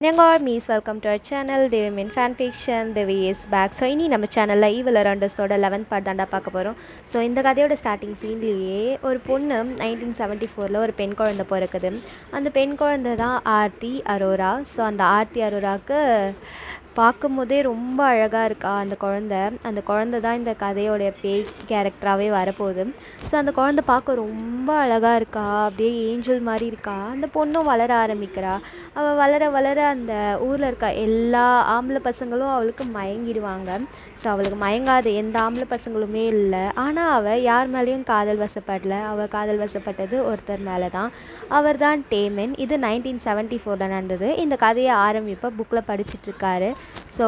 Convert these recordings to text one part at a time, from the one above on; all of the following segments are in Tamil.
Nyangar Mees, welcome to our channel. They mean fan fiction, the way is back. So இனி நம்ம சேனலில் ஈவில் அரண்டர்ஸோட 11th பார்ட் தாண்டா பார்க்க போகிறோம். ஸோ இந்த கதையோட ஸ்டார்டிங் சீன்லேயே ஒரு பொண்ணு 1974 ஒரு பெண் குழந்தை பிறக்குது. அந்த பெண் குழந்தை தான் ஆர்த்தி அரோரா. ஸோ அந்த ஆர்த்தி அரோராவுக்கு பார்க்கும்போதே ரொம்ப அழகாக இருக்கா அந்த குழந்தை தான் இந்த கதையோடைய பேய் கேரக்டராகவே வரப்போகுது. ஸோ அந்த குழந்தை பார்க்க ரொம்ப அழகாக இருக்கா, அப்படியே ஏஞ்சல் மாதிரி இருக்கா. அந்த பொண்ணும் வளர ஆரம்பிக்கிறா. அவள் வளர வளர அந்த ஊரில் இருக்க எல்லா ஆம்பளை பசங்களும் அவளுக்கு மயங்கிடுவாங்க. ஸோ அவளுக்கு மயங்காத எந்த ஆம்பளை பசங்களுமே இல்லை. ஆனால் அவள் யார் மேலேயும் காதல் வசப்படலை. அவள் காதல் வசப்பட்டது ஒருத்தர் மேலே தான். அவர் தான் டேமன். இது 1974 நடந்தது. இந்த கதையை ஆரம்பிப்போ புக்கில் படிச்சுட்ருக்காரு. ஸோ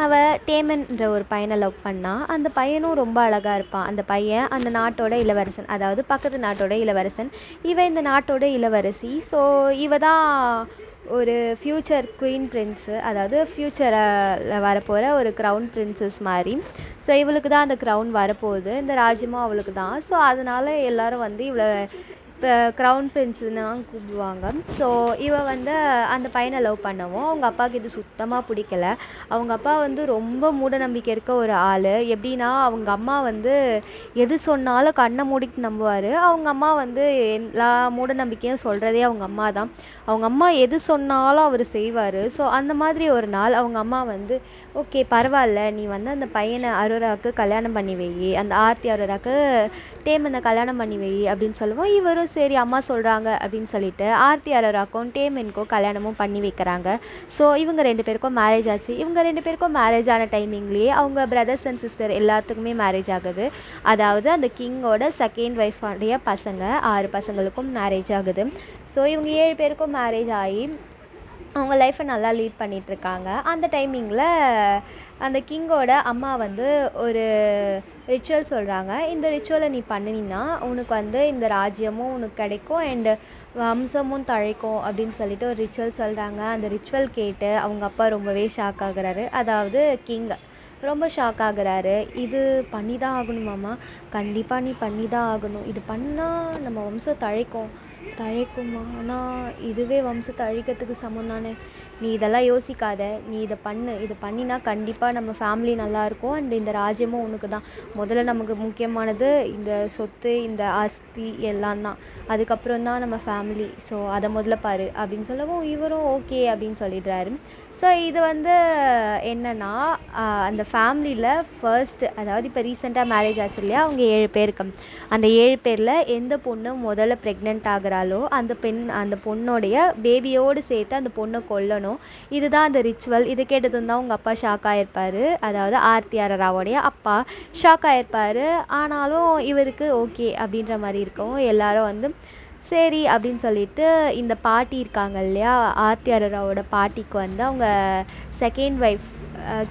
அவள் டேமன்ற ஒரு பையனை லவ் பண்ணா. அந்த பையனும் ரொம்ப அழகாக இருப்பான். அந்த பையன் அந்த நாட்டோட இளவரசன், அதாவது பக்கத்து நாட்டோட இளவரசன். இவன் இந்த நாட்டோட இளவரசி. ஸோ இவ தான் ஒரு ஃப்யூச்சர் குயின் பிரின்ஸு, அதாவது ஃப்யூச்சரில் வரப்போகிற ஒரு க்ரௌன் பிரின்சஸ் மாதிரி. ஸோ இவளுக்கு தான் அந்த க்ரௌன் வரப்போகுது. இந்த ராஜ்யமும் அவளுக்கு தான். ஸோ அதனால் எல்லோரும் வந்து இவளை இப்போ க்ரௌன் பிரின்ஸுன்னு கூப்பிடுவாங்க. ஸோ இவள் வந்து அந்த பையனை லவ் பண்ணவும் அவங்க அப்பாவுக்கு இது சுத்தமாக பிடிக்கல. அவங்க அப்பா வந்து ரொம்ப மூட நம்பிக்கை இருக்க ஒரு ஆள். எப்படின்னா அவங்க அம்மா வந்து எது சொன்னாலும் கண்ணை மூடிட்டு நம்புவார். அவங்க அம்மா வந்து எல்லா மூட நம்பிக்கையும் சொல்கிறதே அவங்க அம்மா தான். அவங்க அம்மா எது சொன்னாலும் அவர் செய்வார். ஸோ அந்த மாதிரி ஒரு நாள் அவங்க அம்மா வந்து ஓகே பரவாயில்ல, நீ வந்து அந்த பையனை அரோராவுக்கு கல்யாணம் பண்ணி வை, அந்த ஆர்த்தி அரோராவுக்கு டேமனை கல்யாணம் பண்ணி வை அப்படின்னு சொல்லுவோம். இவரும் சரி அம்மா சொல்கிறாங்க அப்படின்னு சொல்லிட்டு ஆர்த்தி அரோராக்கும் டேமனுக்கும் கல்யாணமும் பண்ணி வைக்கிறாங்க. ஸோ இவங்க 2 பேருக்கும் மேரேஜ் ஆச்சு. இவங்க 2 பேருக்கும் மேரேஜ் ஆன டைமிங்லேயே அவங்க பிரதர்ஸ் அண்ட் சிஸ்டர் எல்லாத்துக்குமே மேரேஜ் ஆகுது. அதாவது அந்த கிங்கோட செகண்ட் ஒய்ஃபுடைய பசங்க 6 பசங்களுக்கும் மேரேஜ் ஆகுது. ஸோ இவங்க 7 பேருக்கும் மேரேஜ் ஆகி அவங்க லைஃப்பை நல்லா லீட் பண்ணிகிட்ருக்காங்க. அந்த டைமிங்கில் அந்த கிங்கோட அம்மா வந்து ஒரு ரிச்சுவல் சொல்கிறாங்க. இந்த ரிச்சுவலை நீ பண்ணினா உனக்கு வந்து இந்த ராஜ்யமும் உனக்கு கிடைக்கும் அண்டு வம்சமும் தழைக்கும் அப்படின்னு சொல்லிட்டு ஒரு ரிச்சுவல் சொல்கிறாங்க. அந்த ரிச்சுவல் கேட்டு அவங்க அப்பா ரொம்பவே ஷாக் ஆகுறாரு. அதாவது கிங் ரொம்ப ஷாக் ஆகுறாரு. இது பண்ணி தான் ஆகணுமாம்மா, கண்டிப்பாக நீ பண்ணி தான் ஆகணும், இது பண்ணால் நம்ம வம்சம் தழைக்குமா, ஆனால் இதுவே வம்சத்தை அழிக்கிறதுக்கு சமம் தானே, நீ இதெல்லாம் யோசிக்காத, நீ இது பண்ணினா கண்டிப்பாக நம்ம ஃபேமிலி நல்லாயிருக்கும் அண்ட் இந்த ராஜ்யமும் உனக்கு தான். முதல்ல நமக்கு முக்கியமானது இந்த சொத்து, இந்த ஆஸ்தி எல்லாம் தான், அதுக்கப்புறம் தான் நம்ம ஃபேமிலி. ஸோ அதை முதல்ல பாரு அப்படின்னு சொல்லவும் இவரும் ஓகே அப்படின்னு சொல்லிடுறாரு. ஸோ இது வந்து என்னென்னா அந்த ஃபேமிலியில் ஃபர்ஸ்ட், அதாவது இப்போ ரீசெண்டாக மேரேஜ் ஆச்சு இல்லையா, அவங்க 7 பேருக்கு. அந்த 7 பேரில் எந்த பொண்ணு முதல்ல ப்ரெக்னென்ட் ஆகுறாளோ அந்த பொண்ணுடைய பேபியோடு சேர்த்து அந்த பொண்ணை கொல்லணும். இதுதான் அந்த ரிச்சுவல். இது கேட்டதும் தான் உங்கள் அப்பா ஷாக் ஆகிருப்பார். அதாவது ஆர்த்தி அரோராவோடைய அப்பா ஷாக் ஆகிருப்பார். ஆனாலும் இவருக்கு ஓகே அப்படின்ற மாதிரி இருக்கவும் எல்லாரும் வந்து சரி அப்படின்னு சொல்லிட்டு இந்த பாட்டி இருக்காங்க இல்லையா, ஆர்த்தி அரோராவோட பாட்டிக்கு வந்து அவங்க செகண்ட் ஒய்ஃப்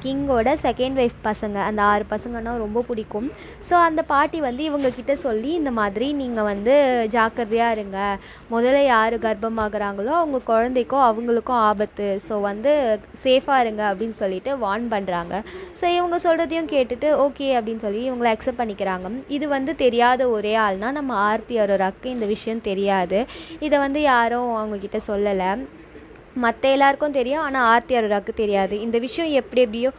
கிங்கோட செகண்ட் ஒய்ஃப் பசங்க, அந்த 6 பசங்கன்னா ரொம்ப பிடிக்கும். ஸோ அந்த பாட்டி வந்து இவங்கக்கிட்ட சொல்லி இந்த மாதிரி நீங்கள் வந்து ஜாக்கிரதையாக இருங்க, முதல்ல யார் கர்ப்பமாகறாங்களோ அவங்க குழந்தைக்கும் அவங்களுக்கும் ஆபத்து, ஸோ வந்து சேஃபாக இருங்க அப்படின்னு சொல்லிட்டு வார்ன் பண்ணுறாங்க. ஸோ இவங்க சொல்கிறதையும் கேட்டுட்டு ஓகே அப்படின்னு சொல்லி இவங்களை அக்செப்ட் பண்ணிக்கிறாங்க. இது வந்து தெரியாத ஒரே ஆள்னால் நம்ம ஆர்த்தி அரோராக்கு இந்த விஷயம் தெரியாது. இதை வந்து யாரும் அவங்கக்கிட்ட சொல்லலை. மற்ற எல்லாருக்கும் தெரியும், ஆனால் ஆர்த்தி அரோராவுக்கு தெரியாது. இந்த விஷயம் எப்படியோ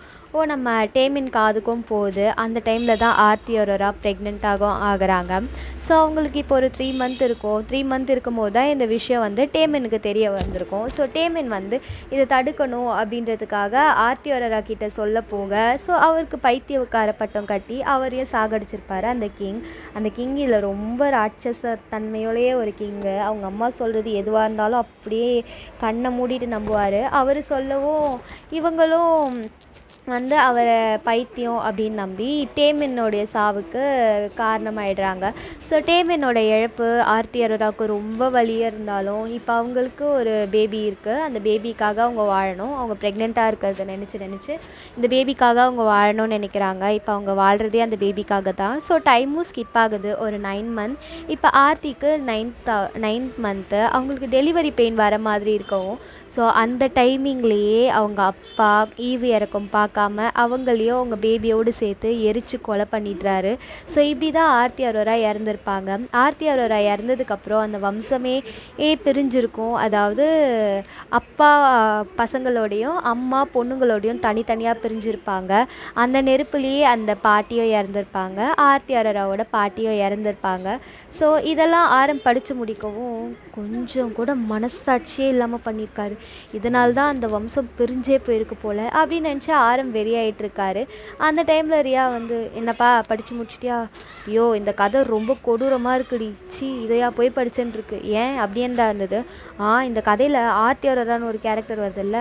நம்ம டேமன் காதுக்கும் போகுது. அந்த டைமில் தான் ஆர்த்தி அரோரா ப்ரெக்னெண்ட்டாகவும் ஆகுறாங்க. ஸோ அவங்களுக்கு இப்போ ஒரு 3 மந்த் இருக்கும். 3 மந்த் இருக்கும்போது தான் இந்த விஷயம் வந்து டேமனுக்கு தெரிய வந்திருக்கும். ஸோ டேமன் வந்து இதை தடுக்கணும் அப்படின்றதுக்காக ஆர்த்தி அரோரா கிட்ட சொல்ல போக, ஸோ அவருக்கு பைத்தியக்கார பட்டம் கட்டி அவரையும் சாகடிச்சிருப்பார் அந்த கிங். அந்த கிங் இதில் ரொம்ப ராட்சச தன்மையோடையே ஒரு கிங்கு. அவங்க அம்மா சொல்கிறது எதுவாக இருந்தாலும் அப்படியே கண்ணை மூடிட்டு நம்புவார். அவர் சொல்லவும் இவங்களும் வந்து அவரை பைத்தியம் அப்படின்னு நம்பி டேமனோடைய சாவுக்கு காரணமாயிடுறாங்க. ஸோ டேமனோட இழப்பு ஆர்த்தி அரோராவுக்கு ரொம்ப வலியாக இருந்தாலும் இப்போ அவங்களுக்கு ஒரு பேபி இருக்குது. அந்த பேபிக்காக அவங்க வாழணும். அவங்க ப்ரெக்னெண்ட்டாக இருக்கிறத நினச்சி இந்த பேபிக்காக அவங்க வாழணும்னு நினைக்கிறாங்க. இப்போ அவங்க வாழ்கிறதே அந்த பேபிக்காக தான். ஸோ டைமும் ஸ்கிப் ஆகுது ஒரு 9 மந்த். இப்போ ஆர்த்திக்கு 9th மந்த்து அவங்களுக்கு டெலிவரி பெயின் வர மாதிரி இருக்கவும், ஸோ அந்த டைமிங்லேயே அவங்க அப்பா ஈவு இறக்கம் பார்க்க பார்க்காம அவங்களையும் அவங்க பேபியோடு சேர்த்து எரித்து கொலை பண்ணிடுறாரு. ஸோ இப்படி தான் ஆர்த்தி அரோரா இறந்துருப்பாங்க. ஆர்த்தி அரோரா இறந்ததுக்கப்புறம் அந்த வம்சமே பிரிஞ்சிருக்கும். அதாவது அப்பா பசங்களோடையும் அம்மா பொண்ணுங்களோடையும் தனித்தனியாக பிரிஞ்சிருப்பாங்க. அந்த நெருப்புலேயே அந்த பாட்டியும் இறந்துருப்பாங்க. ஆர்த்தி அரோராவோட பாட்டியும் இறந்துருப்பாங்க. ஸோ இதெல்லாம் படித்து முடிக்கவும் கொஞ்சம் கூட மனசாட்சியே இல்லாமல் பண்ணியிருக்காரு. இதனால தான் அந்த வம்சம் பிரிஞ்சே போயிருக்கு போல் அப்படின்னு நினச்சி வெறியாயிட்டிருக்காரு. அந்த டைமில் ரியா வந்து, என்னப்பா படித்து முடிச்சிட்டியா? ஐயோ இந்த கதை ரொம்ப கொடூரமாக இருக்குடி, இதையா போய் படிச்சேன்னு இருக்கு. ஏன் அப்படின்றா இருந்தது. இந்த கதையில் ஆர்த்தி அரோரான்னு ஒரு கேரக்டர் வருதுல்ல,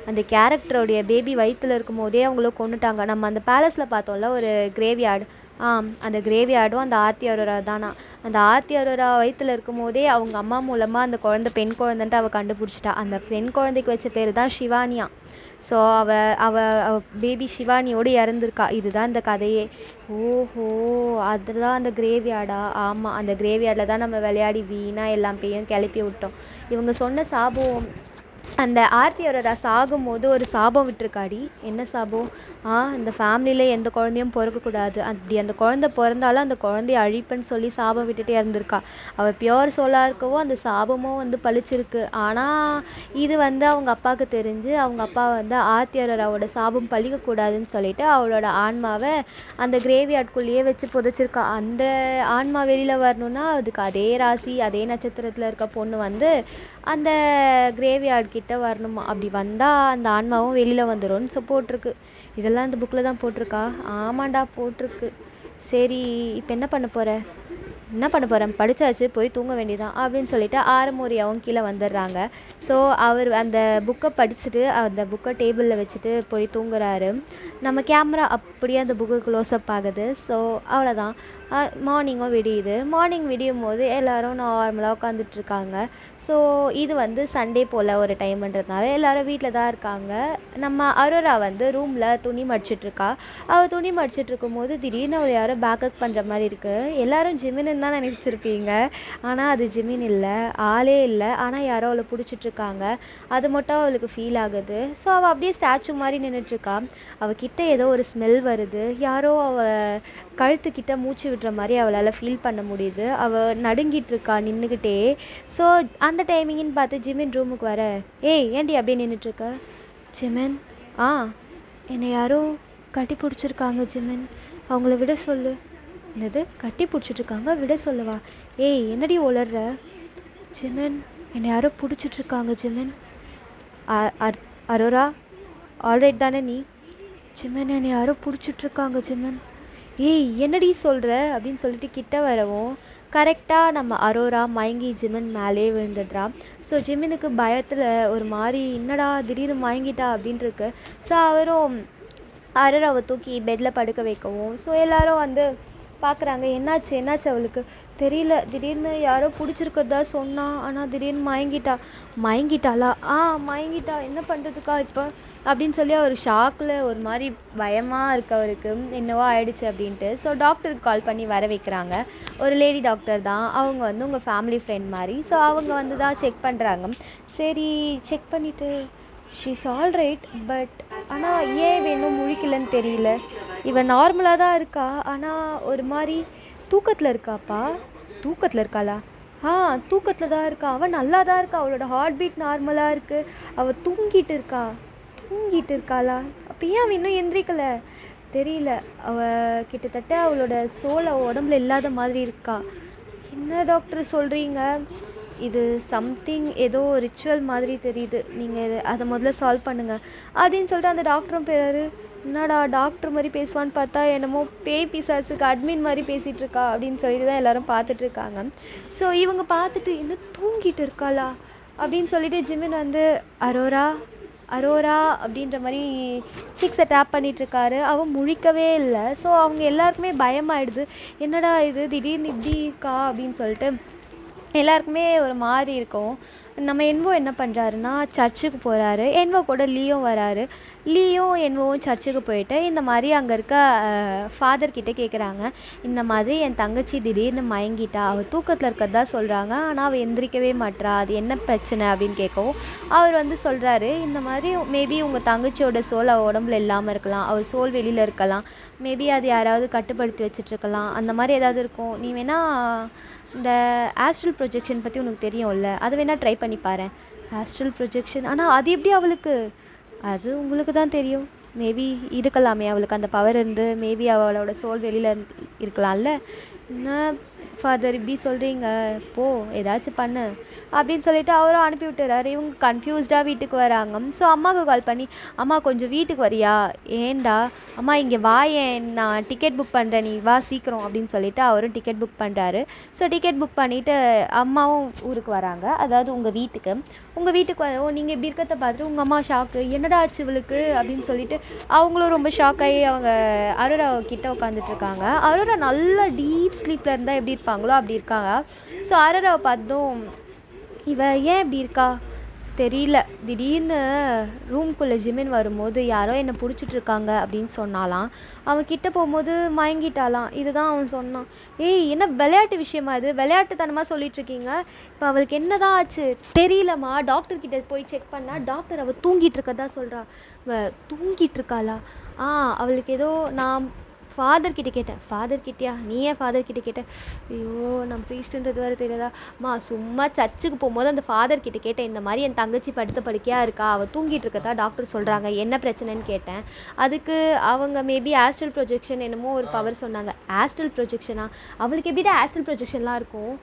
அந்த கேரக்டருடைய பேபி வயிற்றில் இருக்கும் போதே அவங்கள கொண்டுட்டாங்க. நம்ம அந்த பேலஸில் பார்த்தோம்ல ஒரு கிரேவ்யார்டு, அந்த கிரேவ்யார்டும் அந்த ஆர்த்தி அரோரா தானா. அந்த ஆர்த்தி அரோரா வயிற்றில் இருக்கும் போதே அவங்க அம்மா மூலமாக அந்த குழந்தை பெண் குழந்தைன்ட்டு அவள் கண்டுபிடிச்சிட்டா. அந்த பெண் குழந்தைக்கு வச்ச பேர் தான் ஷிவானியா. ஸோ அவ பேபி ஷிவானியோடு இறந்துருக்கா. இதுதான் இந்த கதையே. ஓஹோ, அதுதான் அந்த கிரேவ்யார்டா? ஆமாம், அந்த கிரேவ்யார்டில் தான் நம்ம விளையாடி வீணாக எல்லாம் பேயும் கிளப்பி விட்டோம். இவங்க சொன்ன சாபம், அந்த ஆர்த்தி அரோரா சாகும்போது ஒரு சாபம் விட்டுருக்காடி. என்ன சாபம்? இந்த ஃபேமிலியில் எந்த குழந்தையும் பிறக்கக்கூடாது, அப்படி அந்த குழந்தை பிறந்தாலும் அந்த குழந்தைய அழிப்புன்னு சொல்லி சாபம் விட்டுட்டே இறந்துருக்கா. அவள் பியோர் சோலாக இருக்கவும் அந்த சாபமும் வந்து பழிச்சிருக்கு. ஆனால் இது வந்து அவங்க அப்பாவுக்கு தெரிஞ்சு அவங்க அப்பா வந்து ஆர்த்தி அரோராவோட சாபம் பழிக்கக்கூடாதுன்னு சொல்லிட்டு அவளோட ஆன்மாவை அந்த கிரேவ்யார்டுக்குள்ளேயே வச்சு புதைச்சிருக்கா. அந்த ஆன்மா வெளியில் வரணுன்னா அதுக்கு அதே ராசி அதே நட்சத்திரத்தில் இருக்க பொண்ணு வந்து அந்த கிரேவ்யார்டு கிட்ட வரணுமா. அப்படி வந்தால் அந்த ஆன்மாவும் வெளியில் வந்துடும்னு போட்டிருக்கு. இதெல்லாம் இந்த புக்கில் தான் போட்டிருக்கா? ஆமாண்டா போட்டிருக்கு. சரி, இப்போ என்ன பண்ண போகிறேன், படித்தாச்சு, போய் தூங்க வேண்டியதான் அப்படின்னு சொல்லிட்டு ஆரமோரியாவும் கீழே வந்துடுறாங்க. ஸோ அவர் அந்த புக்கை படிச்சுட்டு அந்த புக்கை டேபிளில் வச்சுட்டு போய் தூங்குறாரு. நம்ம கேமரா அப்படியே அந்த புக்கு க்ளோஸ்அப் ஆகுது. ஸோ அவ்வளோதான். மார்னிங்கும் விடியுது. மார்னிங் விடியும் போது எல்லோரும் நார்மலாக உட்காந்துட்ருக்காங்க. ஸோ இது வந்து சண்டே போல் ஒரு டைம்ன்றதுனால எல்லோரும் வீட்டில் தான் இருக்காங்க. நம்ம அரோரா வந்து ரூமில் துணி மடிச்சிட்ருக்கா. அவள் துணி மடிச்சிட்ருக்கும் போது திடீர்னு அவள் யாரோ பேக்கப் பண்ணுற மாதிரி இருக்குது. எல்லோரும் ஜிமின்னு தான் நினச்சிருப்பீங்க. ஆனால் அது ஜிமின் இல்லை, ஆளே இல்லை. ஆனால் யாரோ அவளை பிடிச்சிட்ருக்காங்க. அது மட்டும் அவளுக்கு ஃபீல் ஆகுது. ஸோ அவள் அப்படியே ஸ்டாச்சு மாதிரி நின்றுட்டுருக்கா. அவகிட்ட ஏதோ ஒரு ஸ்மெல் வருது. யாரோ அவள் கழுத்துக்கிட்ட மூச்சு விடுற மாதிரி அவளால் ஃபீல் பண்ண முடியுது. அவள் நடுங்கிட்டுருக்கா நின்றுக்கிட்டே. ஸோ அந்த டைமிங்கின்னு பார்த்து ஜிமின் ரூமுக்கு வர, ஏண்டி அப்படியே நின்றுட்டுருக்க? ஜிமின், என்னை யாரோ கட்டி பிடிச்சிருக்காங்க ஜிமின், அவங்கள விட சொல்லு. என்னது, கட்டி பிடிச்சிட்ருக்காங்க, விட சொல்லவா? என்னடி உளர்ற? ஜிமின், என்னை யாரோ பிடிச்சிட்ருக்காங்க ஜிமின். அரோரா, ஆல்ரைட் தானே நீ? ஜிமின், என்னை யாரோ பிடிச்சிட்ருக்காங்க ஜிமின். என்னடி சொல்கிற அப்படின்னு சொல்லிட்டு கிட்ட வரவும் கரெக்டாக நம்ம அரோரா மயங்கி ஜிமின் மேலே விழுந்துடுறா. ஸோ ஜிமினுக்கு பயத்தில் ஒரு மாதிரி என்னடா திடீர்னு மயங்கிட்டா அப்படின்ட்டு இருக்கு. ஸோ அவரும் அரோராவை தூக்கி பெட்டில் படுக்க வைக்கவும் ஸோ எல்லோரும் வந்து பார்க்குறாங்க. என்னாச்சு அவளுக்கு தெரியல, திடீர்னு யாரோ பிடிச்சிருக்கிறதா சொன்னா, ஆனால் திடீர்னு மயங்கிட்டாளா? மயங்கிட்டா, என்ன பண்ணுறதுக்கா இப்போ அப்படின்னு சொல்லி அவர் ஷாக்கில் ஒரு மாதிரி பயமாக இருக்கு அவருக்கு, என்னவோ ஆயிடுச்சு அப்படின்ட்டு. ஸோ டாக்டருக்கு கால் பண்ணி வர வைக்கிறாங்க. ஒரு லேடி டாக்டர் தான், அவங்க வந்து உங்கள் ஃபேமிலி ஃப்ரெண்ட் மாதிரி. ஸோ அவங்க வந்து தான் செக் பண்ணுறாங்க. சரி, செக் பண்ணிவிட்டு ஷீஸ் ஆல் ரைட், பட் ஆனால் ஏன் வேணும் முழிக்கலன்னு தெரியல. இவன் நார்மலாக தான் இருக்கா, ஆனால் ஒரு மாதிரி தூக்கத்தில் இருக்காப்பா. தூக்கத்தில் இருக்காளா? தூக்கத்தில் தான் இருக்கா. அவள் நல்லா தான் இருக்கா, அவளோட ஹார்ட் பீட் நார்மலாக இருக்குது. அவள் தூங்கிட்டு இருக்காளா? அப்போ ஏன் அவள் இன்னும் எந்திரிக்கலை தெரியல. அவள் கிட்டத்தட்ட அவளோட சோல் அவள் உடம்புல இல்லாத மாதிரி இருக்கா. என்ன டாக்டர் சொல்கிறீங்க? இது சம்திங் ஏதோ ரிச்சுவல் மாதிரி தெரியுது, நீங்கள் அதை முதல்ல சால்வ் பண்ணுங்கள் அப்படின்னு சொல்லிட்டு அந்த டாக்டரும் பேராரு. என்னடா டாக்டர் மாதிரி பேசுவான்னு பார்த்தா என்னமோ பேய் பிசாசுக்கு அட்மின் மாதிரி பேசிகிட்டு இருக்கா அப்படின்னு சொல்லிட்டு தான் எல்லோரும் பார்த்துட்ருக்காங்க. ஸோ இவங்க பார்த்துட்டு என்ன தூங்கிட்டு இருக்காளா அப்படின்னு சொல்லிட்டு ஜிமின் வந்து அரோரா அப்படின்ற மாதிரி சிக்ஸை டேப் பண்ணிகிட்ருக்காரு. அவன் முழிக்கவே இல்லை. ஸோ அவங்க எல்லாருக்குமே பயமாயிடுது. என்னடா இது திடீர்னு இப்படி இருக்கா அப்படின்னு சொல்லிட்டு எல்லாருக்குமே ஒரு மாதிரி இருக்கும். நம்ம என்வோ என்ன பண்ணுறாருன்னா சர்ச்சுக்கு போகிறாரு. என்வோ கூட லியோ வராரு. லியோ என்வோவும் சர்ச்சுக்கு போயிட்டு இந்த மாதிரி அங்கே இருக்க ஃபாதர் கிட்ட கேட்குறாங்க. இந்த மாதிரி என் தங்கச்சி திடீர்னு மயங்கிட்டா, அவள் தூக்கத்தில் இருக்கிறதா சொல்கிறாங்க, ஆனால் அவள் எந்திரிக்கவே மாட்றா, அது என்ன பிரச்சனை அப்படின்னு கேட்கவும் அவர் வந்து சொல்கிறாரு, இந்த மாதிரி மேபி உங்கள் தங்கச்சியோட சோல் அவள் உடம்புல இல்லாமல் இருக்கலாம், அவள் சோல் வெளியில் இருக்கலாம், மேபி அது யாராவது கட்டுப்படுத்தி வச்சிட்ருக்கலாம், அந்த மாதிரி ஏதாவது இருக்கும். நீ வேணால் இந்த ஆஸ்ட்ரல் ப்ரொஜெக்ஷன் பற்றி உனக்கு தெரியும்ல, அதை வேணால் ட்ரை பண்ணி பாரு. ஆஸ்ட்ரல் ப்ரொஜெக்ஷன், ஆனால் அது எப்படி அவளுக்கு? அது உங்களுக்கு தான் தெரியும். மேபி இருக்கலாமே, அவளுக்கு அந்த பவர் இருந்து மேபி அவளோட சோல் வெளியில் இருக்கலாம்ல. என்ன ஃபாதர் இப்படி சொல்கிறீங்க, போ ஏதாச்சும் பண்ணு அப்படின்னு சொல்லிட்டு அவரும் அனுப்பி விட்டுறாரு. இவங்க கன்ஃபியூஸ்டாக வீட்டுக்கு வராங்க. ஸோ அம்மாவுக்கு கால் பண்ணி, அம்மா கொஞ்சம் வீட்டுக்கு வரியா? ஏண்டா? அம்மா இங்கே வாயேன், நான் டிக்கெட் புக் பண்ணுறேன், நீ வா சீக்கிரம் அப்படின்னு சொல்லிட்டு அவரும் டிக்கெட் புக் பண்ணுறாரு. ஸோ டிக்கெட் புக் பண்ணிவிட்டு அம்மாவும் ஊருக்கு வராங்க, அதாவது உங்கள் வீட்டுக்கு. உங்கள் வீட்டுக்கு வரவும் நீங்கள் இப்படி இருக்கிறத பார்த்துட்டு உங்கள் அம்மா ஷாக்கு, என்னடா ஆச்சு இவளுக்கு அப்படின்னு சொல்லிட்டு அவங்களும் ரொம்ப ஷாக் ஆகி அவங்க அரோரா கிட்ட உட்காந்துட்ருக்காங்க. அரோரா நல்லா டீப் ஸ்லீப்பில் இருந்தால் எப்படி இருப்பாங்களோ அப்படி இருக்காங்க. ஸோ அரோராவை பார்த்ததும், இவ ஏன் இப்படி இருக்கா தெரியல, திடீர்னு ரூம்குள்ளே ஜிமின் வரும்போது யாரோ என்னை பிடிச்சிட்ருக்காங்க அப்படின்னு சொன்னாலாம். அவன் கிட்ட போகும்போது மயங்கிட்டாலாம். இதுதான் அவன் சொன்னான். ஏய் என்ன விளையாட்டு விஷயமா இது, விளையாட்டுத்தனமாக சொல்லிகிட்ருக்கீங்க, இப்போ அவளுக்கு என்ன தான் ஆச்சு தெரியலம்மா, டாக்டர்கிட்ட போய் செக் பண்ணால் டாக்டர் அவள் தூங்கிட்டு இருக்கதா சொல்கிறா. தூங்கிட்டு இருக்காளா? அவளுக்கு ஏதோ நான் ஃபாதர்கிட்ட கேட்டேன். ஃபாதர்கிட்டயா? நீ ஏன் ஃபாதர்கிட்ட கேட்டேன்? ஐயோ நான் ப்ரீஸ்ட்டுன்றது வேறு தெரியாதா? சும்மா சர்ச்சுக்கு போகும்போது அந்த ஃபாதர்கிட்ட கேட்டேன், இந்த மாதிரி என் தங்கச்சி படுத்த படுக்கையாக இருக்கா, அவள் தூங்கிட்டு இருக்கதா டாக்டர் சொல்கிறாங்க, என்ன பிரச்சனைன்னு கேட்டேன். அதுக்கு அவங்க மேபி ஆஸ்ட்ரல் ப்ரொஜெக்ஷன் என்னமோ ஒரு பவர் சொன்னாங்க. ஆஸ்ட்ரல் ப்ரொஜெக்ஷனா? அவளுக்கு எப்படிடா ஆஸ்ட்ரல் ப்ரொஜெக்ஷன்லாம் இருக்கும்?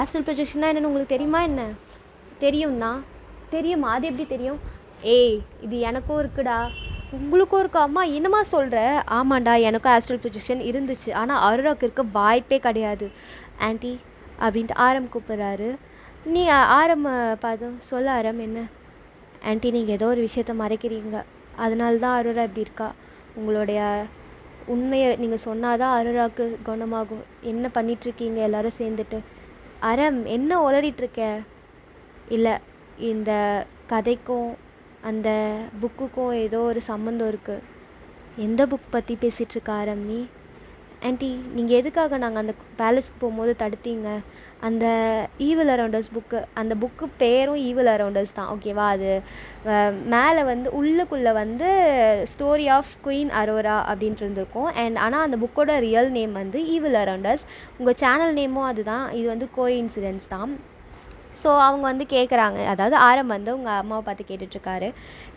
ஆஸ்ட்ரல் ப்ரொஜெக்ஷன்னா என்னென்னு உங்களுக்கு தெரியுமா என்ன? தெரியும்னா? தெரியுமா? அது எப்படி தெரியும்? ஏய் இது எனக்கும் இருக்குடா, உங்களுக்கும் இருக்கா? அம்மா என்னம்மா சொல்கிற? ஆமாண்டா, எனக்கும் ஆஸ்ட்ரல் ப்ரொஜெக்ஷன் இருந்துச்சு, ஆனால் அரோராவுக்கு இருக்க வாய்ப்பே கிடையாது ஆன்ட்டி அப்படின்ட்டு ஆரம் கூப்பிட்றாரு. நீ ஆரம் பார்த்தோம், சொல்ல ஆரம். என்ன ஆன்ட்டி, நீங்கள் ஏதோ ஒரு விஷயத்த மறைக்கிறீங்க, அதனால தான் அரோரா இப்படி இருக்கா. உங்களுடைய உண்மையை நீங்கள் சொன்னால் தான் அரோராவுக்கு குணமாகும். என்ன பண்ணிகிட்ருக்கீங்க எல்லோரும் சேர்ந்துட்டு? ஆரம் என்ன உளறிட்டுருக்க? இல்லை, இந்த கதைக்கும் அந்த புக்குக்கும் ஏதோ ஒரு சம்மந்தம் இருக்குது. எந்த புக் பற்றி பேசிகிட்ருக்க ஆரம் நீ? ஆன்ட்டி, நீங்கள் எதுக்காக நாங்கள் அந்த பேலஸ்க்கு போகும்போது தடுத்தீங்க? அந்த ஈவில் அரவுண்டர்ஸ் புக்கு, அந்த புக்கு பேரும் ஈவில் அரவுண்டர்ஸ் தான், ஓகேவா? அது மேலே வந்து உள்ளுக்குள்ளே வந்து ஸ்டோரி ஆஃப் குயின் அரோரா அப்படின்ட்டு இருந்திருக்கும். ஆனால் அந்த புக்கோட ரியல் நேம் வந்து ஈவில் அரவுண்டர்ஸ். உங்கள் சேனல் நேமும் அதுதான். இது வந்து கோஇன்சிடென்ஸ் தான். ஸோ அவங்க வந்து கேட்குறாங்க, அதாவது ஆரம் வந்து உங்கள் அம்மாவை பார்த்து கேட்டுட்ருக்காரு.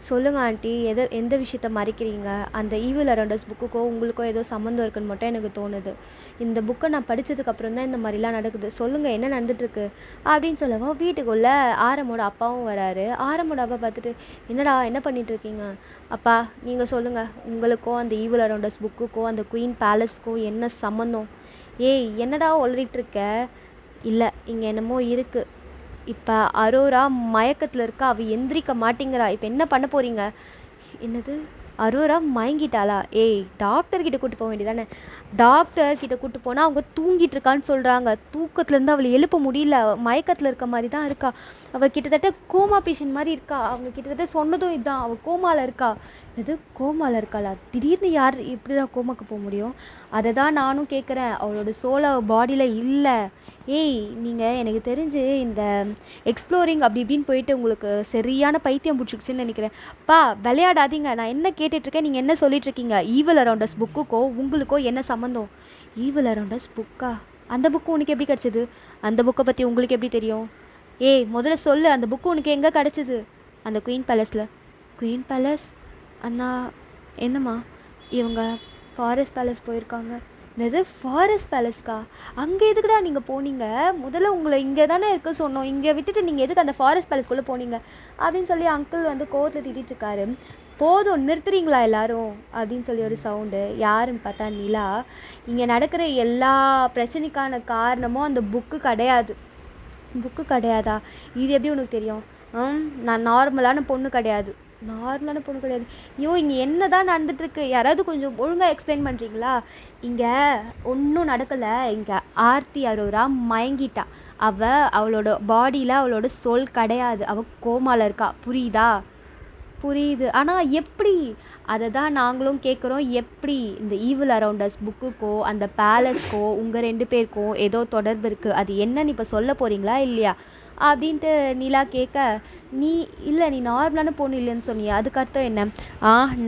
சொல்லுங்கள் ஆண்டி, எந்த விஷயத்த மறைக்கிறீங்க? அந்த ஈவில் அரவுண்டர்ஸ் புக்குக்கோ உங்களுக்கோ ஏதோ சம்மந்தம் இருக்குன்னு மட்டும் எனக்கு தோணுது. இந்த புக்கை நான் படித்ததுக்கப்புறம் தான் இந்த மாதிரிலாம் நடக்குது. சொல்லுங்கள் என்ன நடந்துட்டுருக்கு அப்படின்னு சொல்லவும் வீட்டுக்குள்ளே ஆரமோட அப்பாவும் வராரு. ஆரமோட அப்பா பார்த்துட்டு, என்னடா என்ன பண்ணிகிட்ருக்கீங்க? அப்பா நீங்கள் சொல்லுங்கள், உங்களுக்கோ அந்த ஈவில் அரவுண்டர்ஸ் புக்குக்கோ அந்த குயின் பேலஸ்க்கோ என்ன சம்மந்தம்? ஏய் என்னடா உளறிட்டுருக்க? இல்லை, இங்கே என்னமோ இருக்குது. இப்போ அரோரா மயக்கத்தில் இருக்கா, அவள் எந்திரிக்க மாட்டேங்கிறா. இப்போ என்ன பண்ண போகிறீங்க? என்னது, அரோரா மயங்கிட்டாளா? ஏய் டாக்டர்கிட்ட கூப்பிட்டு போக வேண்டியதானே? டாக்டர்கிட்ட கூப்பிட்டு போனால் அவங்க தூங்கிட்டு இருக்கான்னு சொல்கிறாங்க. தூக்கத்துலேருந்து அவளை எழுப்ப முடியல, மயக்கத்தில் இருக்க மாதிரி தான் இருக்கா. அவள் கிட்டத்தட்ட கோமா பேஷண்ட் மாதிரி இருக்கா. அவங்க கிட்டத்தட்ட சொன்னதும் இதுதான், அவள் கோமாவில் இருக்கா. இது கோமாவில் இருக்காளா? திடீர்னு யார் எப்படிதான் கோமாக்கு போக முடியும்? அதை தான் நானும் கேட்குறேன். அவளோட சோல் அவள் பாடியில் இல்லை. ஏய் நீங்கள் எனக்கு தெரிஞ்சு இந்த எக்ஸ்ப்ளோரிங் அப்படி இப்படின்னு போயிட்டு உங்களுக்கு சரியான பைத்தியம் பிடிச்சிக்கிச்சுன்னு நினைக்கிறேன். விளையாடாதீங்க, நான் என்ன கேட்டுட்ருக்கேன், நீங்கள் என்ன சொல்லிகிட்ருக்கீங்க? ஈவில் அரவுண்டர்ஸ் புக்குக்கோ உங்களுக்கோ என்ன சம்மந்தம்? ஈவில் அரவுண்டர்ஸ் புக்கா? அந்த புக்கு உனக்கு எப்படி கிடச்சிது? அந்த புக்கை பற்றி உங்களுக்கு எப்படி தெரியும்? ஏய் முதல்ல சொல்லு, அந்த புக்கு உனக்கு எங்கே கிடச்சிது? அந்த குயின் பேலஸில். Queen palace? அண்ணா என்னம்மா, இவங்க ஃபாரஸ்ட் பேலஸ் போயிருக்காங்க. என்னது ஃபாரஸ்ட் பேலஸ்க்கா? அங்கே எதுக்குடா நீங்கள் போனீங்க? முதல்ல உங்களை இங்கே தானே இருக்க சொன்னோம், இங்கே விட்டுட்டு நீங்கள் எதுக்கு அந்த ஃபாரஸ்ட் பேலஸ்க்குள்ளே போனீங்க அப்படின்னு சொல்லி அங்கிள் வந்து கோவத்தில் திட்டிருக்காரு. போதும் நிறுத்துறீங்களா எல்லாரும் அப்படின்னு சொல்லி ஒரு சவுண்டு. யாருன்னு பார்த்தா நிலா. இங்கே நடக்கிற எல்லா பிரச்சனைக்கான காரணமும் அந்த புக்கு கிடையாது. புக்கு கிடையாதா? இது எப்படி உனக்கு தெரியும்? நான் நார்மலான பொண்ணு கிடையாது. ஐயோ இங்கே என்ன தான் நடந்துட்டுருக்கு? யாராவது கொஞ்சம் ஒழுங்காக எக்ஸ்பிளைன் பண்ணுறீங்களா? இங்கே ஒன்றும் நடக்கலை. இங்கே ஆர்த்தி அரோரா மயங்கிட்டா. அவளோட பாடியில் அவளோட சோல் கிடையாது, அவள் கோமால இருக்கா. புரியுதா? புரியுது. ஆனால் எப்படி? அதை தான் நாங்களும் கேட்குறோம். எப்படி இந்த ஈவில் அரவுண்ட் அஸ் புக்குக்கோ அந்த பேலஸ்க்கோ உங்கள் 2 பேருக்கும் ஏதோ தொடர்பு இருக்குது, அது என்னன்னு இப்போ சொல்ல போகிறீங்களா இல்லையா அப்படின்ட்டு நிலா கேட்க, நீ இல்லை நீ நார்மலான பொண்ணு இல்லைன்னு சொன்னியே, அதுக்கு அர்த்தம் என்ன?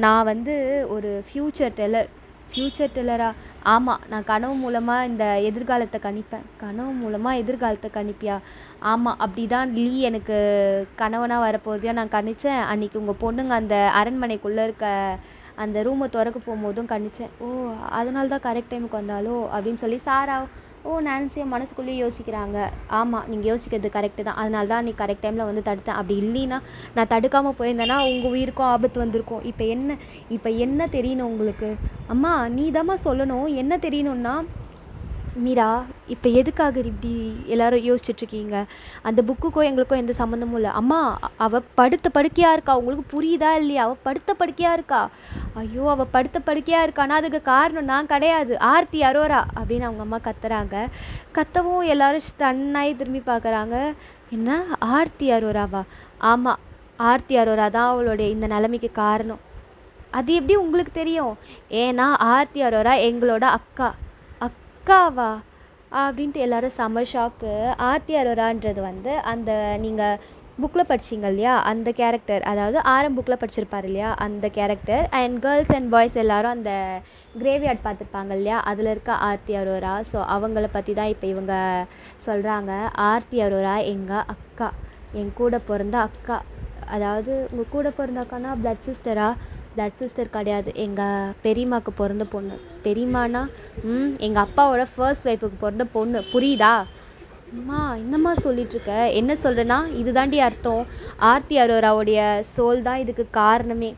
நான் வந்து ஒரு ஃப்யூச்சர் டெல்லரா? ஆமாம், நான் கனவு மூலமாக இந்த எதிர்காலத்தை கணிப்பேன். கனவு மூலமாக எதிர்காலத்தை கணிப்பியா? ஆமாம், அப்படி தான் லீ எனக்கு கணவனாக வரப்போகிறதையா நான் கணித்தேன். அன்றைக்கி உங்கள் பொண்ணுங்க அந்த அரண்மனைக்குள்ளே இருக்க அந்த ரூமை திறக்க போகும்போதும் கணித்தேன். ஓ, அதனால தான் கரெக்ட் டைமுக்கு வந்தாலோ அப்படின்னு சொல்லி சாரா நான்சியை மனசுக்குள்ளேயே யோசிக்கிறாங்க. ஆமாம், நீங்கள் யோசிக்கிறது கரெக்டு தான், அதனால தான் நீ கரெக்ட் டைமில் வந்து தடுத்தேன். அப்படி இல்லைன்னா நான் தடுக்காமல் போயிருந்தேன்னா உங்கள் உயிருக்கும் ஆபத்து வந்திருக்கும். இப்போ என்ன தெரியணும் உங்களுக்கு? அம்மா நீ தாம்மா சொல்லணும். என்ன தெரியணும்னா, மீரா இப்போ எதுக்காக இப்படி எல்லாரும் யோசிச்சுட்ருக்கீங்க? அந்த புக்குக்கோ எங்களுக்கோ எந்த சம்மந்தமும் இல்லை. அம்மா அவள் படுத்த படுக்கையாக இருக்கா, உங்களுக்கு புரியுதா இல்லையா? அவள் படுத்த படுக்கையாக இருக்கா. ஐயோ, அவள் படுத்த படுக்கையாக இருக்கானா அதுக்கு காரணம் நான் கிடையாது, ஆர்த்தி அரோரா அப்படின்னு அவங்க அம்மா கத்துறாங்க. கத்தவும் எல்லாரும் ஸ்டன்னாகி திரும்பி பார்க்குறாங்க. என்ன, ஆர்த்தி அரோராவா? ஆமாம், ஆர்த்தி அரோரா தான் அவளுடைய இந்த நிலைமைக்கு காரணம். அது எப்படி உங்களுக்கு தெரியும்? ஏன்னா ஆர்த்தி அரோரா எங்களோட அக்காவா அப்படின்ட்டு எல்லாரும் செம்ம ஷாக்கு. ஆர்த்தி அரோரான்றது வந்து அந்த நீங்கள் புக்கில் படிச்சிங்க இல்லையா அந்த கேரக்டர், அதாவது ஆரம் புக்கில் படிச்சிருப்பார் இல்லையா அந்த character. And girls and boys எல்லோரும் அந்த கிரேவ்யார்ட் பார்த்துருப்பாங்க இல்லையா, அதில் இருக்க ஆர்த்தி அரோரா. ஸோ அவங்கள பற்றி தான் இப்போ இவங்க சொல்கிறாங்க. ஆர்த்தி அரோரா எங்கள் அக்கா, என் கூட பிறந்த அக்கா. அதாவது உங்கள் கூட பிறந்த அக்கானா பிளட் சிஸ்டரா? பிளட் சிஸ்டர் கிடையாது, எங்கள் பெரியம்மாவுக்கு பிறந்த பொண்ணு. பெரியம்மானா எங்கள் அப்பாவோட ஃபர்ஸ்ட் ஒய்ஃபுக்கு பிறந்த பொண்ணு. புரியுதா? அம்மா என்னம்மா சொல்லிகிட்ருக்க? என்ன சொல்கிறேன்னா இது தாண்டி அர்த்தம். ஆர்த்தி அரோராவுடைய சோல் தான் இதுக்கு காரணமே.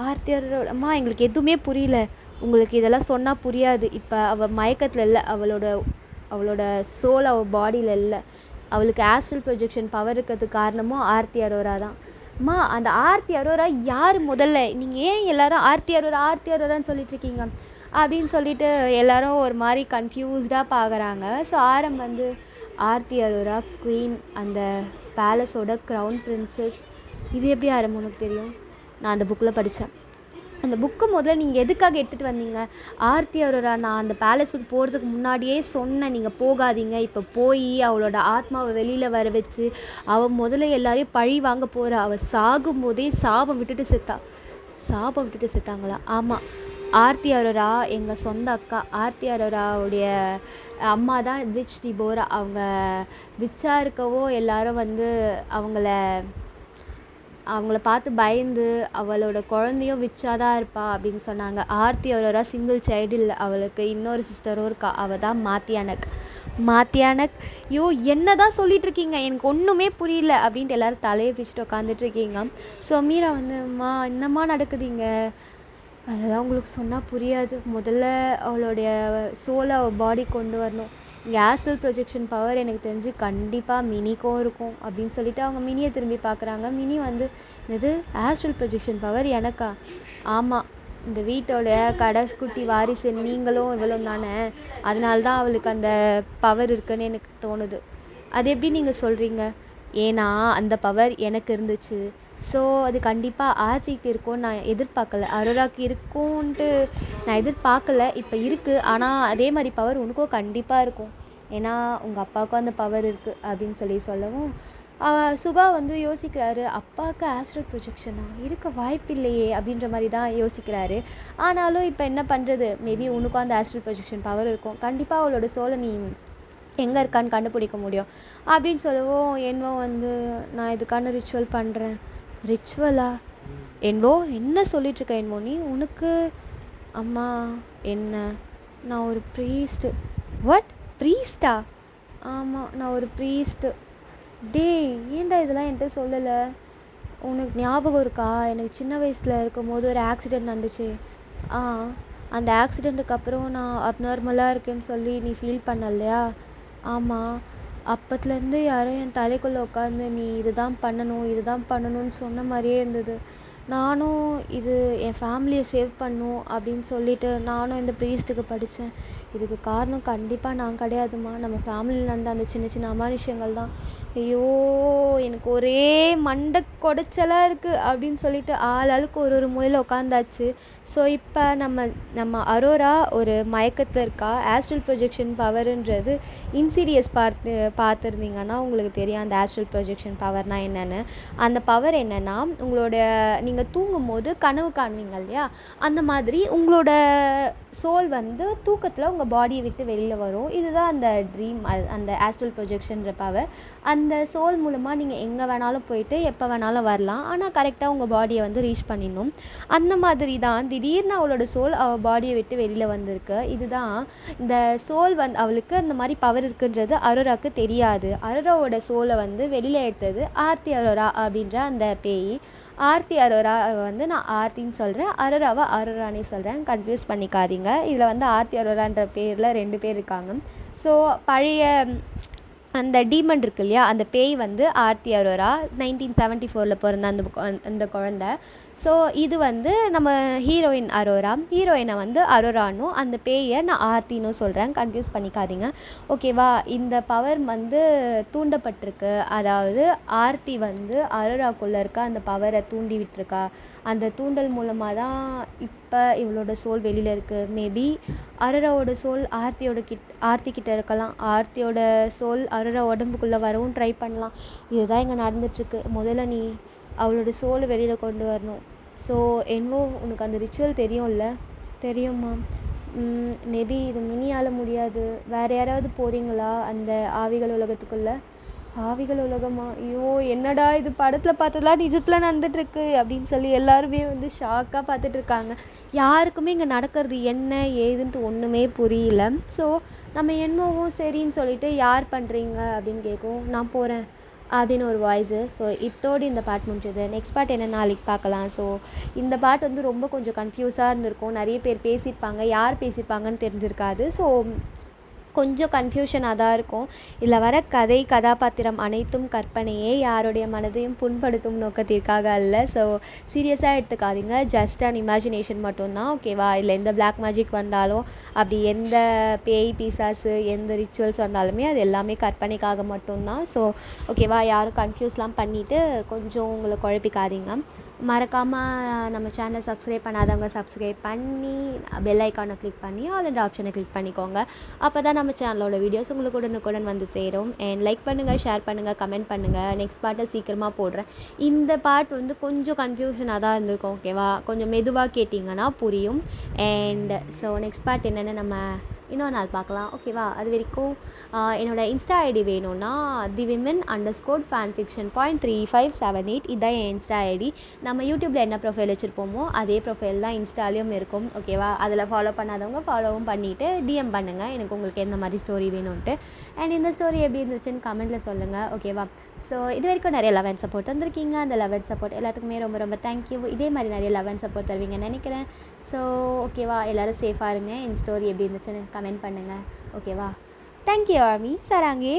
ஆர்த்தி அரோரா அம்மா எங்களுக்கு எதுவுமே புரியல. உங்களுக்கு இதெல்லாம் சொன்னால் புரியாது. இப்போ அவள் மயக்கத்தில் இல்லை, அவளோட சோல் அவள் பாடியில் இல்லை. அவளுக்கு ஆஸ்ட்ரல் ப்ரொஜெக்ஷன் பவர் இருக்கிறதுக்கு காரணமும் ஆர்த்தி அரோரா தான். அம்மா அந்த ஆர்த்தி அரோரா யார் முதல்ல? நீங்கள் ஏன் எல்லாரும் ஆர்த்தி அரோரான்னு சொல்லிட்டுருக்கீங்க அப்படின்னு சொல்லிட்டு எல்லாரும் ஒரு மாதிரி கன்ஃபியூஸ்டாக பார்க்குறாங்க. ஸோ ஆரம் வந்து ஆர்த்தி அரோரா குவீன், அந்த பேலஸோட க்ரௌன் பிரின்சஸ். இது எப்படி ஆரம் உனக்கு தெரியும்? நான் அந்த புக்கில் படித்தேன். அந்த புக்கை முதல்ல நீங்கள் எதுக்காக எடுத்துகிட்டு வந்தீங்க? ஆர்த்தி அரோரா நான் அந்த பேலஸுக்கு போகிறதுக்கு முன்னாடியே சொன்னேன் நீங்கள் போகாதீங்க. இப்போ போய் அவளோட ஆத்மாவை வெளியில் வர வச்சு அவள் முதல்ல எல்லாரையும் பழி வாங்க போகிறா. அவள் சாகும்போதே சாபம் விட்டுட்டு செத்தாங்களா? ஆமாம், ஆர்த்தி அரோரா எங்கள் சொந்த அக்கா. ஆர்த்தி அரோராவுடைய அம்மா தான் விச் டிபோரா. அவங்க விச்சாக இருக்கவோ எல்லாரும் வந்து அவங்கள பார்த்து பயந்து அவளோட குழந்தையும் விச்சாதான் இருப்பா அப்படின்னு சொன்னாங்க. ஆர்த்தி அரோரா சிங்கிள் சைல்டு இல்லை, அவளுக்கு இன்னொரு சிஸ்டரும் இருக்கா. அவள் தான் மாத்தியானக். ஐயோ என்ன தான் சொல்லிட்டு இருக்கீங்க, எனக்கு ஒன்றுமே புரியல அப்படின்ட்டு எல்லோரும் தலையை பிச்சுட்டு உட்காந்துட்ருக்கீங்க. ஸோ மீரா வந்து என்னம்மா நடக்குதுங்க? அதெல்லாம் உங்களுக்கு சொன்னால் புரியாது. முதல்ல அவளுடைய சோலை அவள் பாடி கொண்டு வரணும். இங்கே ஆஸ்ட்ரல் ப்ரொஜெக்ஷன் பவர் எனக்கு தெரிஞ்சு கண்டிப்பாக மினிக்கும் இருக்கும் அப்படின்னு சொல்லிட்டு அவங்க மினியை திரும்பி பார்க்குறாங்க. மினி வந்து இது ஆஸ்ட்ரல் ப்ரொஜெக்ஷன் பவர் எனக்கா? ஆமாம், இந்த வீட்டோட கடைக்குட்டி வாரிசு நீங்களும் இவ்வளோ தானே, அதனால தான் அவளுக்கு அந்த பவர் இருக்குன்னு எனக்கு தோணுது. அது எப்படி நீங்கள் சொல்கிறீங்க? ஏன்னா அந்த பவர் எனக்கு இருந்துச்சு. ஸோ அது கண்டிப்பாக ஆர்த்திக்கு இருக்கும்னு நான் எதிர்பார்க்கல, அரோராக்கு இருக்கும்ன்ட்டு நான் எதிர்பார்க்கல. இப்போ இருக்குது, ஆனால் அதே மாதிரி பவர் உனக்கும் கண்டிப்பாக இருக்கும். ஏன்னா உங்கள் அப்பாவுக்கும் அந்த பவர் இருக்குது அப்படின்னு சொல்லவும் சுகா வந்து யோசிக்கிறாரு. அப்பாவுக்கு ஆஸ்ட்ரல் ப்ரொஜெக்ஷனா இருக்க வாய்ப்பில்லையே அப்படின்ற மாதிரி தான் யோசிக்கிறாரு. ஆனாலும் இப்போ என்ன பண்ணுறது, மேபி உனக்கும் அந்த ஆஸ்ட்ரல் ப்ரொஜெக்ஷன் பவர் இருக்கும். கண்டிப்பாக அவளோட சோலை நீ எங்கே இருக்கான்னு கண்டுபிடிக்க முடியும் அப்படின்னு சொல்லவும் என்னவோ வந்து நான் இதுக்கான ரிச்சுவல் பண்ணுறேன். ரிச்சுவலா? என்னவோ என்ன சொல்லிகிட்ருக்க என்னவோ நீ? உனக்கு அம்மா என்ன? நான் ஒரு ப்ரீஸ்ட்டு. வாட், ப்ரீஸ்டா? ஆமாம், நான் ஒரு ப்ரீஸ்ட்டு. டே ஏன்டா இதெல்லாம் என்கிட்ட சொல்லலை? உனக்கு ஞாபகம் இருக்கா, எனக்கு சின்ன வயசில் இருக்கும் போது ஒரு ஆக்சிடெண்ட் நடந்துச்சு. அந்த ஆக்சிடெண்ட்டுக்கு அப்புறம் நான் அப்நார்மலாக இருக்கேன்னு சொல்லி நீ ஃபீல் பண்ண இல்லையா? ஆமாம், அப்பத்துலேருந்து யாரோ என் தலைக்குள்ளே உட்காந்து நீ இதுதான் பண்ணணும்னு சொன்ன மாதிரியே இருந்தது. நானும் இது என் ஃபேமிலியை சேவ் பண்ணும் அப்படின்னு சொல்லிட்டு நானும் இந்த ப்ரீஸ்ட்டுக்கு படித்தேன். இதுக்கு காரணம் கண்டிப்பாக நான் கிடையாதும்மா, நம்ம ஃபேமிலியில் நடந்த அந்த சின்ன சின்ன அமானுஷ்யங்கள் தான். ஐயோ! எனக்கு ஒரே மண்டை கொடைச்சலாக இருக்குது அப்படின்னு சொல்லிட்டு ஆளாளுக்கு ஒரு ஒரு மூலையில் உட்காந்தாச்சு. ஸோ இப்போ நம்ம அரோரா ஒரு மயக்கத்தில் இருக்கா. ஆஸ்ட்ரல் ப்ரொஜெக்ஷன் பவருன்றது இன்சீரியஸ் பார்த்துருந்தீங்கன்னா உங்களுக்கு தெரியும் அந்த ஆஸ்ட்ரல் ப்ரொஜெக்ஷன் பவர்னால் என்னென்னு. அந்த பவர் என்னென்னா, உங்களோட நீங்கள் தூங்கும்போது கனவு காணுவீங்க இல்லையா, அந்த மாதிரி உங்களோட சோல் வந்து தூக்கத்தில் உங்கள் பாடியை விட்டு வெளியில் வரும். இதுதான் அந்த ட்ரீம், அந்த ஆஸ்ட்ரல் ப்ரொஜெக்ஷன்ற பவர். அந்த சோல் மூலமாக நீங்கள் எங்கே வேணாலும் போயிட்டு எப்போ வேணாலும் வரலாம். ஆனால் கரெக்டாக உங்கள் பாடியை வந்து ரீச் பண்ணிடணும். அந்த மாதிரி தான் திடீர்னு அவளோட சோல் அவள் பாடியை விட்டு வெளியில் வந்திருக்கு. இதுதான் இந்த சோல் வந்து அவளுக்கு அந்த மாதிரி பவர் இருக்குன்றது அரோராவுக்கு தெரியாது. அரோராவோட சோலை வந்து வெளியில் எடுத்தது ஆர்த்தி அரோரா அப்படின்ற அந்த பேய். ஆர்த்தி அரோரா வந்து நான் ஆர்த்தின்னு சொல்கிறேன், அரோராவை அரோரானே சொல்கிறேன், கன்ஃபியூஸ் பண்ணிக்காதீங்க. இதில் வந்து ஆர்த்தி அரோரான்ற பேரில் 2 பேர் இருக்காங்க. ஸோ பழைய அந்த டீமன் இருக்கு இல்லையா, அந்த பேய் வந்து ஆர்த்தி அரோரா 1974 பிறந்த அந்த குழந்தை. ஸோ இது வந்து நம்ம ஹீரோயின் அரோரா. ஹீரோயினை வந்து அரோரானும் அந்த பேயை நான் ஆர்த்தினும் சொல்கிறேன், கன்ஃபியூஸ் பண்ணிக்காதீங்க. ஓகேவா? இந்த பவர் வந்து தூண்டப்பட்டிருக்கு. அதாவது ஆர்த்தி வந்து அரோராக்குள்ளே இருக்க அந்த பவரை தூண்டி விட்டுருக்கா. அந்த தூண்டல் மூலமாக தான் இப்போ இவளோட சோல் வெளியில் இருக்குது. மேபி அரோராவோட சோல் ஆர்த்தி கிட்ட இருக்கலாம். ஆர்த்தியோட சோல் அரோரா உடம்புக்குள்ளே வரவும் ட்ரை பண்ணலாம். இதுதான் இங்கே நடந்துகிட்ருக்கு. முதல்ல நீ அவளோட சோலை வெளியில் கொண்டு வரணும். ஸோ என்னவோ உனக்கு அந்த ரிச்சுவல் தெரியும்ல? தெரியுமா? மேபி இது மினியால் முடியாது. வேறு யாராவது போகிறீங்களா அந்த ஆவிகள் உலகத்துக்குள்ளே? ஆவிகள் உலகமா? ஐயோ, என்னடா இது, படத்தில் பார்த்ததெல்லாம் நிஜத்தில் நடந்துகிட்ருக்கு அப்படின்னு சொல்லி எல்லாருமே வந்து ஷாக்காக பார்த்துட்ருக்காங்க. யாருக்குமே இங்கே நடக்கிறது என்ன ஏதுன்ட்டு ஒன்றுமே புரியல. ஸோ நம்ம என்னவும் சரின்னு சொல்லிட்டு யார் பண்ணுறீங்க அப்படின்னு கேட்கும். நான் போகிறேன் அப்படின்னு ஒரு வாய்ஸு. ஸோ இத்தோடு இந்த பாட்டு முடிஞ்சது. நெக்ஸ்ட் பார்ட் என்ன நாளைக்கு பார்க்கலாம். ஸோ இந்த பாட்டு வந்து ரொம்ப கொஞ்சம் கன்ஃபியூஸாக இருந்திருக்கும். நிறைய பேர் பேசியிருப்பாங்க, யார் பேசியிருப்பாங்கன்னு தெரிஞ்சிருக்காது. ஸோ கொஞ்சம் கன்ஃபியூஷனாக தான் இருக்கும். இதில் வர கதாபாத்திரம் அனைத்தும் கற்பனையே, யாருடைய மனதையும் புண்படுத்தும் நோக்கத்திற்காக அல்ல. ஸோ சீரியஸாக எடுத்துக்காதீங்க. ஜஸ்ட் அண்ட் இமேஜினேஷன் மட்டும்தான். ஓகேவா? இல்லை எந்த பிளாக் மேஜிக் வந்தாலும், அப்படி எந்த பேய் பிசாசு எந்த ரிச்சுவல்ஸ் வந்தாலுமே அது எல்லாமே கற்பனைக்காக மட்டும்தான். ஸோ ஓகேவா? யாரும் கன்ஃபியூஸ்லாம் பண்ணிவிட்டு கொஞ்சம் உங்களை குழப்பிக்காதீங்க. மறக்காமல் நம்ம சேனலை சப்ஸ்கிரைப் பண்ணாதவங்க சப்ஸ்கிரைப் பண்ணி பெல் ஐக்கானை கிளிக் பண்ணி ஆல் என்ற ஆப்ஷனை கிளிக் பண்ணிக்கோங்க. அப்போ தான் நம்ம சேனலோட வீடியோஸ் உங்களுக்கு உடனுக்குடன் வந்து சேரும். அண்ட் லைக் பண்ணுங்கள், ஷேர் பண்ணுங்கள், கமெண்ட் பண்ணுங்கள். நெக்ஸ்ட் பார்ட்டை சீக்கிரமாக போடுறேன். இந்த பார்ட் வந்து கொஞ்சம் கன்ஃபியூஷனாக தான் இருந்திருக்கும். ஓகேவா? கொஞ்சம் மெதுவாக கேட்டிங்கன்னா புரியும். அண்ட் ஸோ நெக்ஸ்ட் பார்ட் என்னென்னு நம்ம இன்னொரு நாள் பார்க்கலாம். ஓகேவா? அது வரைக்கும் என்னோடய இன்ஸ்டா ஐடி வேணும்னா thewomen_fanfiction.3578 இதுதான் என் இன்ஸ்டா ஐடி. நம்ம யூடியூப்பில் என்ன ப்ரொஃபைல் வச்சுருப்போமோ அதே ப்ரொஃபைல் தான் இன்ஸ்டாலேயும் இருக்கும். ஓகேவா? அதில் ஃபாலோ பண்ணாதவங்க ஃபாலோவும் பண்ணிவிட்டு டிஎம் பண்ணுங்கள் எனக்கு உங்களுக்கு எந்த மாதிரி ஸ்டோரி வேணும்ன்ட்டு. அண்ட் இந்த ஸ்டோரி எப்படி இருந்துச்சுன்னு கமெண்ட்டில் சொல்லுங்கள். ஓகேவா? ஸோ இது வரைக்கும் நிறைய லவ் அண்ட் சப்போர்ட் தந்திருக்கீங்க. அந்த லவ் அண்ட் சப்போர்ட் எல்லாத்துக்குமே ரொம்ப ரொம்ப தேங்க்யூ. இதே மாதிரி நிறைய லவ் அண்ட் சப்போர்ட் தருவீங்கன்னு நினைக்கிறேன். ஸோ ஓகேவா? எல்லோரும் சேஃபாக இருங்க. என் ஸ்டோரி எப்படி இருந்துச்சுன்னு கமெண்ட் பண்ணுங்கள். ஓகேவா? Thank you army. சராங்கே.